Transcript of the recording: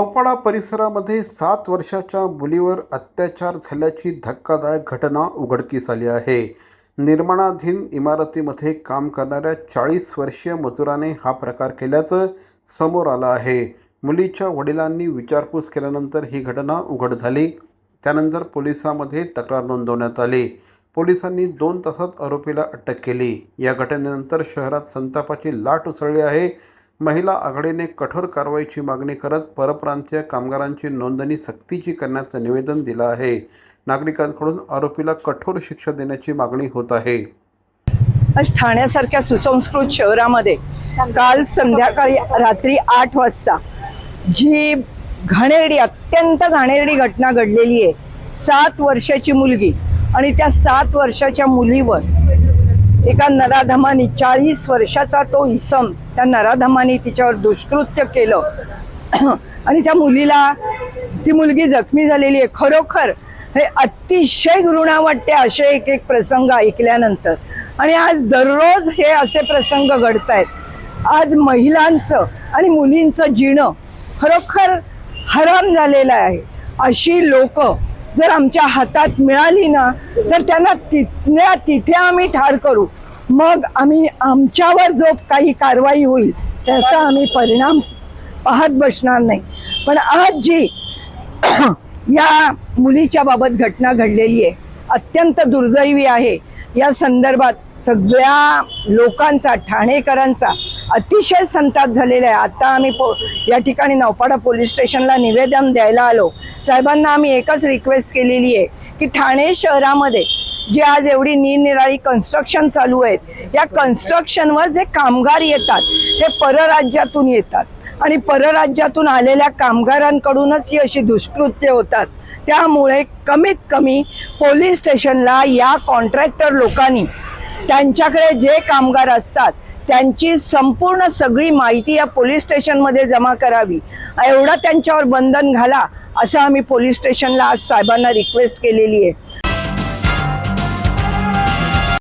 नौपाडा परिसरामध्ये 7 वर्षाच्या मुलीवर अत्याचार झाल्याची धक्कादायक घटना उघडकीस आली आहे। निर्माणाधीन इमारतीमध्ये काम करणाऱ्या 40 वर्षीय मजुराने हा प्रकार केल्याचं समोर आलं आहे। मुलीच्या वडिलांनी विचारपूस केल्यानंतर ही घटना उघड झाली। त्यानंतर पोलिसांमध्ये तक्रार नोंदवण्यात आली। पोलिसांनी 2 तासात आरोपीला अटक केली। या घटनेनंतर शहरात संतापाची लाट उसळली आहे। महिला आघाडीने कठोर कारवाईची मागणी करत परप्रांतीय कामगारांची नोंदणी सक्तीची करण्याचं निवेदन दिलं आहे। नागरिकांकडून आरोपीला कठोर शिक्षा देण्याची मागणी होत आहे। ठाण्यासारख्या सुसंस्कृत शहरामध्ये काल संध्याकाळी रात्री 8 वाजता जी अत्यंत घाणेरडी घटना घडलेली आहे। 7 वर्षाची मुलगी आणि त्या 7 वर्षाच्या मुलीवर एका नराधमानी 40 वर्षाचा तो इसम त्या नराधमानी तिच्यावर दुष्कृत्य केलं आणि त्या ती मुलगी जखमी झालेली आहे। खरोखर हे अतिशय घृणा वाटते असे एक प्रसंग ऐकल्यानंतर। आणि आज दररोज हे असे प्रसंग घडत आहेत। आज महिलांचं आणि मुलींचं जीणं खरोखर हराम झालेलं आहे। अशी लोक जर आमच्या हातात मिळाली ना तर त्यांना तिथे आम्ही ठार करू। मग आम्ही आमच्यावर जो काही कारवाई होईल त्याचा आम्ही परिणाम पाहत बसणार नाही। पण आज जी या मुलीच्या बाबत घटना घडलेली आहे अत्यंत दुर्दैवी आहे। या संदर्भात सगळ्या लोकांचा ठाणेकरांचा अतिशय संताप झालेला आहे। आता आम्ही या ठिकाणी नौपाडा पोलीस स्टेशनला निवेदन द्यायला आलो। साहेबांना आम्ही एकच रिक्वेस्ट केलेली आहे की ठाणे शहरामध्ये जे आज एवढी निरनिराळी कन्स्ट्रक्शन चालू आहेत या कन्स्ट्रक्शनवर जे कामगार येतात ते परराज्यातून येतात आणि परराज्यातून आलेल्या कामगारांकडूनच ही अशी दुष्कृत्य होतात। त्यामुळे कमीत कमी पोलीस स्टेशनला या कॉन्ट्रॅक्टर लोकांनी त्यांच्याकडे जे कामगार असतात त्यांची संपूर्ण सगळी माहिती या पोलीस स्टेशनमध्ये जमा करावी, एवढं त्यांच्यावर बंधन घाला असं आम्ही पोलीस स्टेशनला आज साहेबांना रिक्वेस्ट केलेली आहे।